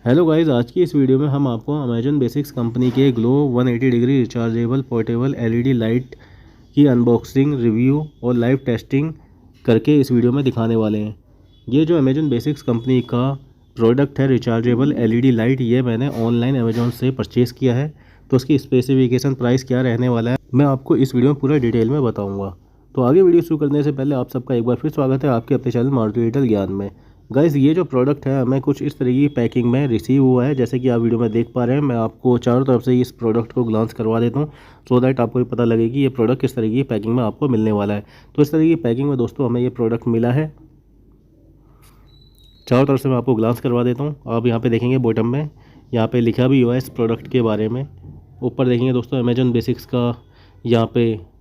Hello guys, आज की इस वीडियो में हम आपको अमेजन बेसिक्स कंपनी के glow 180 degree rechargeable portable LED light की अनबॉक्सिंग, रिव्यू और लाइव टेस्टिंग करके इस वीडियो में दिखाने वाले हैं। ये जो अमेजन बेसिक्स कंपनी का प्रोडक्ट है रिचार्जेबल एलईडी लाइट, ये मैंने ऑनलाइन अमेजोन से परचेज़ किया है। तो उसकी स्पेसिफिकेशन, प्राइस क्या रहने वाला है, मैं आपको इस वीडियो में पूरा डिटेल में बताऊँगा। तो आगे वीडियो शुरू करने से पहले आप सबका एक बार फिर स्वागत है आपके अपने चैनल मारुति डिजिटल ज्ञान में। गाइस, ये जो प्रोडक्ट है हमें कुछ इस तरह की पैकिंग में रिसीव हुआ है, जैसे कि आप वीडियो में देख पा रहे हैं। मैं आपको चारों तरफ से इस प्रोडक्ट को ग्लांस करवा देता हूँ, सो दैट आपको भी पता लगे कि ये प्रोडक्ट किस तरह की पैकिंग में आपको मिलने वाला है। तो इस तरह की पैकिंग में दोस्तों हमें ये प्रोडक्ट मिला है। चारों तरफ से मैं आपको ग्लांस करवा देता हूँ। आप यहाँ पे देखेंगे बॉटम में यहाँ पे लिखा भी हुआ है इस प्रोडक्ट के बारे में। ऊपर देखेंगे दोस्तों अमेजन बेसिक्स का यहाँ पे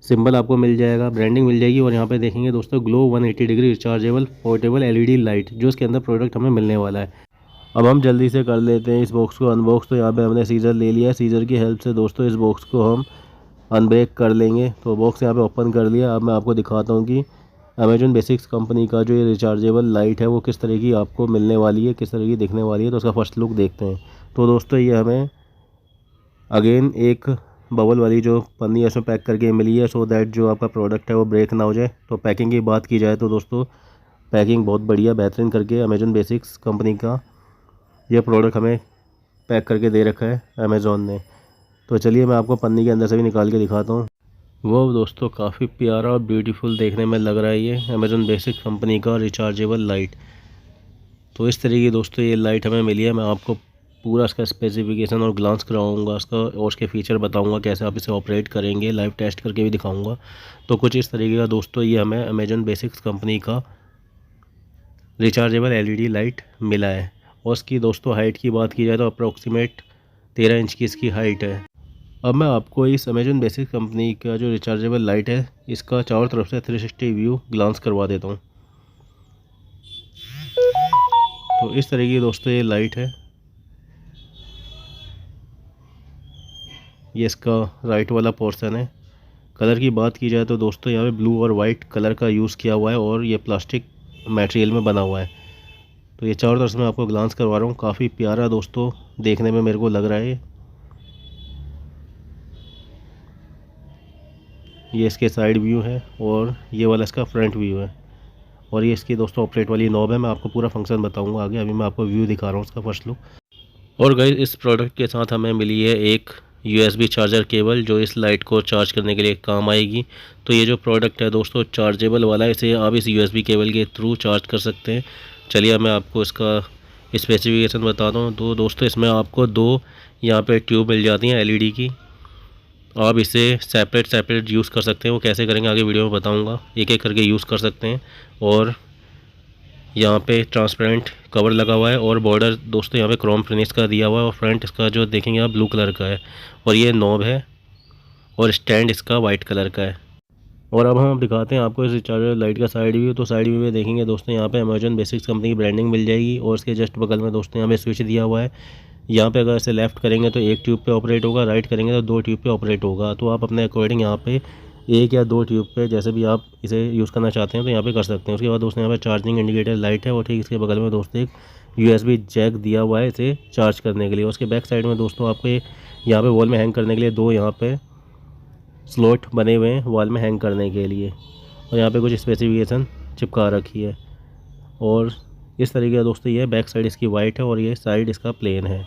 सिंबल आपको मिल जाएगा, ब्रांडिंग मिल जाएगी। और यहाँ पे देखेंगे दोस्तों glow 180 degree rechargeable portable LED light, जो इसके अंदर प्रोडक्ट हमें मिलने वाला है। अब हम जल्दी से कर लेते हैं इस बॉक्स को अनबॉक्स। तो यहाँ पे हमने सीजर ले लिया है। सीजर की हेल्प से दोस्तों इस बॉक्स को हम अनब्रेक कर लेंगे। तो बॉक्स यहाँ पे ओपन कर लिया। अब मैं आपको दिखाता हूँ कि अमेजन बेसिक्स कंपनी का जो ये रिचार्जेबल लाइट है वो किस तरह की आपको मिलने वाली है, किस तरह की दिखने वाली है। तो उसका फर्स्ट लुक देखते हैं। तो दोस्तों ये हमें अगेन एक बबल वाली जो पन्नी है उसमें पैक करके मिली है, सो दैट जो आपका प्रोडक्ट है वो ब्रेक ना हो जाए। तो पैकिंग की बात की जाए तो दोस्तों पैकिंग बहुत बढ़िया बेहतरीन करके अमेजन बेसिक्स कंपनी का ये प्रोडक्ट हमें पैक करके दे रखा है अमेज़ॉन ने। तो चलिए मैं आपको पन्नी के अंदर से भी निकाल के दिखाता हूँ। वो दोस्तों काफ़ी प्यारा और ब्यूटीफुल देखने में लग रहा है ये अमेजन बेसिक्स कंपनी का रिचार्जेबल लाइट। तो इस तरह की दोस्तों ये लाइट हमें मिली है। मैं आपको पूरा इसका स्पेसिफिकेशन और ग्लांस कराऊंगा इसका, और उसके फीचर बताऊंगा कैसे आप इसे ऑपरेट करेंगे, लाइव टेस्ट करके भी दिखाऊंगा। तो कुछ इस तरीके का दोस्तों ये हमें अमेजन बेसिक्स कंपनी का रिचार्जेबल एलईडी लाइट मिला है। और इसकी दोस्तों हाइट की बात की जाए तो अप्रोक्सीमेट 13 इंच की इसकी हाइट है। अब मैं आपको इस अमेजन बेसिक्स कंपनी का जो रिचार्जेबल लाइट है इसका चारों तरफ से 360 व्यू ग्लांस करवा देता हूँ। तो इस तरह की दोस्तों ये लाइट है। ये इसका राइट वाला पोर्शन है। कलर की बात की जाए तो दोस्तों यहाँ पे ब्लू और वाइट कलर का यूज़ किया हुआ है और ये प्लास्टिक मटेरियल में बना हुआ है। तो ये चारों तरफ से मैं आपको ग्लांस करवा रहा हूँ। काफ़ी प्यारा दोस्तों देखने में मेरे को लग रहा है। ये इसके साइड व्यू है और ये वाला इसका फ्रंट व्यू है। और ये इसकी दोस्तों ऑपरेट वाली नॉब है। मैं आपको पूरा फंक्शन बताऊँगा आगे। अभी मैं आपको व्यू दिखा रहा हूँ उसका फर्स्ट लुक। और गाइस, इस प्रोडक्ट के साथ हमें मिली है एक USB चार्जर केबल, जो इस लाइट को चार्ज करने के लिए काम आएगी। तो ये जो प्रोडक्ट है दोस्तों चार्जेबल वाला है, इसे आप इस USB केबल के थ्रू चार्ज कर सकते हैं। चलिए अब मैं आपको इसका स्पेसिफिकेशन बताता हूँ। तो दोस्तों इसमें आपको दो यहाँ पे ट्यूब मिल जाती हैं LED की। आप इसे सेपरेट यूज़ कर सकते हैं। वो कैसे करेंगे आगे वीडियो में बताऊँगा। एक एक करके यूज़ कर सकते हैं। और यहाँ पे ट्रांसपेरेंट कवर लगा हुआ है और बॉर्डर दोस्तों यहाँ पे क्रोम फिनिश का दिया हुआ है। और फ्रंट इसका जो देखेंगे आप ब्लू कलर का है। और ये नॉब है और स्टैंड इसका वाइट कलर का है। और अब हम दिखाते हैं आपको इस रिचार्जर लाइट का साइड व्यू। तो साइड व्यू में देखेंगे दोस्तों यहाँ पे अमेजन बेसिक्स कंपनी की ब्रांडिंग मिल जाएगी। और इसके जस्ट बगल में दोस्तों यहाँ पे स्विच दिया हुआ है। यहाँ पे अगर इसे लेफ़्ट करेंगे तो एक ट्यूब पे ऑपरेट होगा, राइट करेंगे तो दो ट्यूब पे ऑपरेट होगा। तो आप अपने अकॉर्डिंग यहाँ पे एक या दो ट्यूब पे जैसे भी आप इसे यूज़ करना चाहते हैं तो यहाँ पे कर सकते हैं। उसके बाद दोस्तों यहाँ पे चार्जिंग इंडिकेटर लाइट है और ठीक इसके बगल में दोस्तों एक USB जैक दिया हुआ है इसे चार्ज करने के लिए। उसके बैक साइड में दोस्तों आपको यहाँ पे वॉल में हैंग करने के लिए दो यहाँ पे स्लॉट बने हुए हैं वॉल में हैंग करने के लिए। और यहाँ पे कुछ स्पेसिफिकेशन चिपका रखी है। और इस तरीके का दोस्तों ये बैक साइड इसकी वाइट है और ये साइड इसका प्लेन है।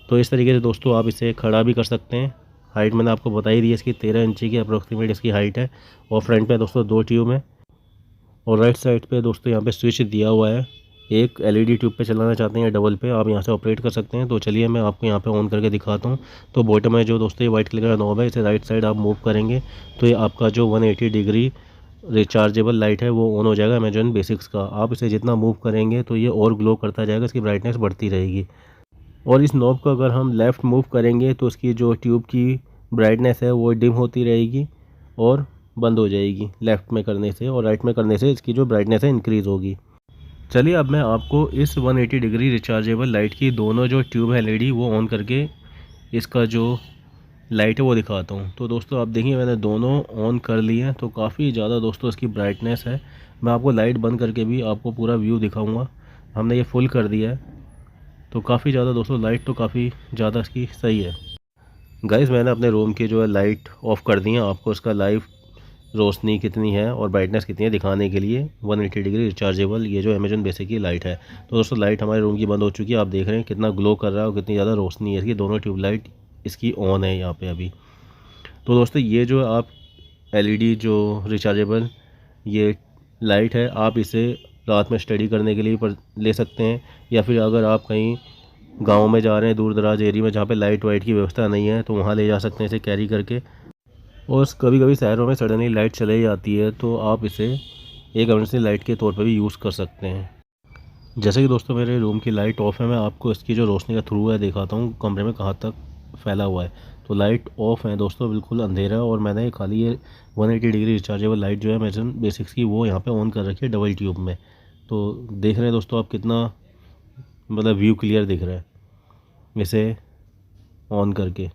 तो इस तरीके से दोस्तों आप इसे खड़ा भी कर सकते हैं। हाइट मैंने आपको बता ही दी है इसकी 13 इंची की अप्रोक्सीमेट इसकी हाइट है। और फ्रंट पे दोस्तों दो ट्यूब है। और राइट साइड पे दोस्तों यहाँ पे स्विच दिया हुआ है। एक LED ट्यूब पे चलाना चाहते हैं डबल पे, आप यहाँ से ऑपरेट कर सकते हैं। तो चलिए मैं आपको यहाँ पे ऑन करके दिखाता हूँ। तो बॉटम में जो दोस्तों ये वाइट कलर का नॉब है, इसे राइट साइड आप मूव करेंगे तो ये आपका जो 180 डिग्री रिचार्जेबल लाइट है वो ऑन हो जाएगा अमेजन बेसिक्स का। आप इसे जितना मूव करेंगे तो ये और ग्लो करता जाएगा, इसकी ब्राइटनेस बढ़ती रहेगी। और इस नॉब को अगर हम लेफ़्ट मूव करेंगे तो इसकी जो ट्यूब की ब्राइटनेस है वो डिम होती रहेगी और बंद हो जाएगी लेफ़्ट में करने से। और राइट में करने से इसकी जो ब्राइटनेस है इंक्रीज़ होगी। चलिए अब मैं आपको इस 180 डिग्री रिचार्जेबल लाइट की दोनों जो ट्यूब है LED वो ऑन करके इसका जो लाइट है वो दिखाता हूँ। तो दोस्तों आप देखिए मैंने दोनों ऑन कर लिए हैं। तो काफ़ी ज़्यादा दोस्तों इसकी ब्राइटनेस है। मैं आपको लाइट बंद करके भी आपको पूरा व्यू दिखाऊँगा। हमने ये फुल कर दिया है। तो काफ़ी ज़्यादा दोस्तों लाइट तो काफ़ी ज़्यादा इसकी सही है। गाइस मैंने अपने रूम की जो है लाइट ऑफ़ कर दी है, आपको इसका लाइव रोशनी कितनी है और ब्राइटनेस कितनी है दिखाने के लिए। 180 डिग्री रिचार्जेबल ये जो अमेजन बेसिक की लाइट है। तो दोस्तों लाइट हमारे रूम की बंद हो चुकी है, आप देख रहे हैं कितना ग्लो कर रहा है और कितनी ज़्यादा रोशनी है इसकी। दोनों ट्यूबलाइट इसकी ऑन है यहाँ पे अभी। तो दोस्तों ये जो आप एलईडी जो रिचार्जेबल ये लाइट है, आप इसे रात में स्टडी करने के लिए ले सकते हैं, या फिर अगर आप कहीं गाँव में जा रहे हैं दूर दराज एरिया में जहाँ पे लाइट वाइट की व्यवस्था नहीं है तो वहाँ ले जा सकते हैं इसे कैरी करके। और कभी कभी शहरों में सडनली लाइट चले जाती है तो आप इसे एक इमरजेंसी लाइट के तौर पर भी यूज़ कर सकते हैं। जैसे कि दोस्तों मेरे रूम की लाइट ऑफ़ है, मैं आपको इसकी जो रोशनी का थ्रू है दिखाता हूँ कमरे में कहाँ तक फैला हुआ है। तो लाइट ऑफ़ है दोस्तों, बिल्कुल अंधेरा है, और मैंने खाली ये 180 डिग्री रिचार्जेबल लाइट जो है अमेजन बेसिक्स की वो यहाँ पे ऑन कर रखी है डबल ट्यूब में। तो देख रहे हैं दोस्तों आप कितना मतलब व्यू क्लियर दिख रहा है इसे ऑन करके।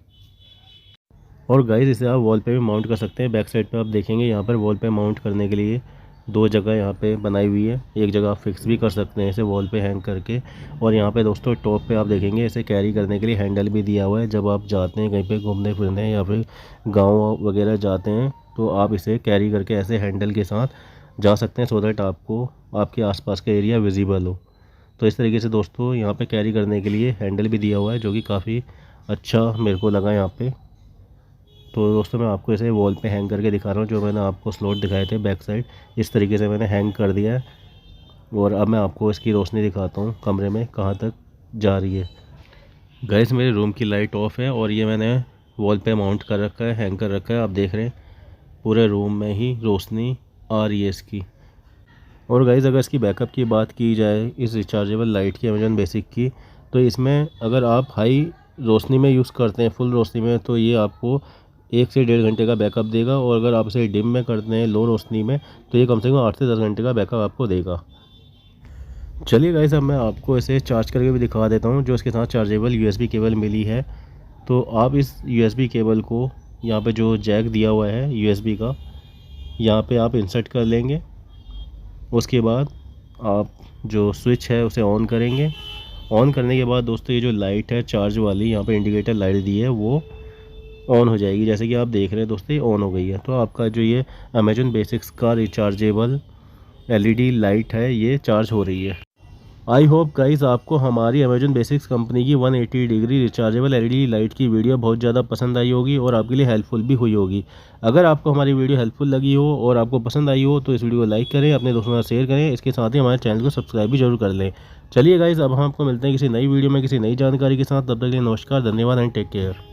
और गाइस इसे आप वॉल पे भी माउंट कर सकते हैं। बैक साइड पे आप देखेंगे यहाँ पर वॉल पे माउंट करने के लिए 2 जगह यहाँ पे बनाई हुई है। एक जगह आप फिक्स भी कर सकते हैं इसे वॉल पे हैंग करके, और यहाँ पे दोस्तों टॉप पे आप देखेंगे इसे कैरी करने के लिए हैंडल भी दिया हुआ है। जब आप जाते हैं कहीं पे घूमने फिरने या फिर गाँव वगैरह जाते हैं तो आप इसे कैरी करके ऐसे हैंडल के साथ जा सकते हैं, सो दैट आपको आपके आसपास का एरिया विजिबल हो। तो इस तरीके से दोस्तों यहाँ पे कैरी करने के लिए हैंडल भी दिया हुआ है, जो कि काफ़ी अच्छा मेरे को लगा यहाँ पे। तो दोस्तों मैं आपको इसे वॉल पे हैंग करके दिखा रहा हूँ। जो मैंने आपको स्लॉट दिखाए थे बैक साइड, इस तरीके से मैंने हैंग कर दिया है। और अब मैं आपको इसकी रोशनी दिखाता हूँ कमरे में कहाँ तक जा रही है। गाइस मेरे रूम की लाइट ऑफ है और ये मैंने वॉल पे माउंट कर रखा है, हैंग कर रखा है। आप देख रहे हैं पूरे रूम में ही रोशनी आ रही है इसकी। और गाइस अगर इसकी बैकअप की बात की जाए इस रिचार्जेबल लाइट की अमेजन बेसिक की, तो इसमें अगर आप हाई रोशनी में यूज़ करते हैं फुल रोशनी में तो ये आपको 1 से 1.5 घंटे का बैकअप देगा। और अगर आप इसे डिम में करते हैं लो रोशनी में तो ये कम से कम 8 से 10 घंटे का बैकअप आपको देगा। चलिए गाइस अब मैं आपको इसे चार्ज करके भी दिखा देता हूँ। जो इसके साथ चार्जेबल यूएसबी केबल मिली है, तो आप इस यूएसबी केबल को यहाँ पे जो जैक दिया हुआ है यूएसबी का, यहाँ पे आप इंसर्ट कर लेंगे। उसके बाद आप जो स्विच है उसे ऑन करेंगे। ऑन करने के बाद दोस्तों ये जो लाइट है चार्ज वाली यहाँ पे इंडिकेटर लाइट दी है वो ऑन हो जाएगी। जैसे कि आप देख रहे हैं दोस्तों ये ऑन हो गई है। तो आपका जो ये अमेजन बेसिक्स का रिचार्जेबल एलईडी लाइट है ये चार्ज हो रही है। आई होप गाइस आपको हमारी अमेजन बेसिक्स कंपनी की 180 डिग्री रिचार्जेबल एलईडी लाइट की वीडियो बहुत ज़्यादा पसंद आई होगी और आपके लिए हेल्पफुल भी हुई होगी। अगर आपको हमारी वीडियो हेल्पफुल लगी हो और आपको पसंद आई हो तो इस वीडियो को लाइक करें, अपने दोस्तों के साथ शेयर करें, इसके साथ ही हमारे चैनल को सब्सक्राइब भी जरूर कर लें। चलिए गाइस अब हम आपको मिलते हैं किसी नई वीडियो में किसी नई जानकारी के साथ। तब तक के लिए नमस्कार, धन्यवाद एंड टेक केयर।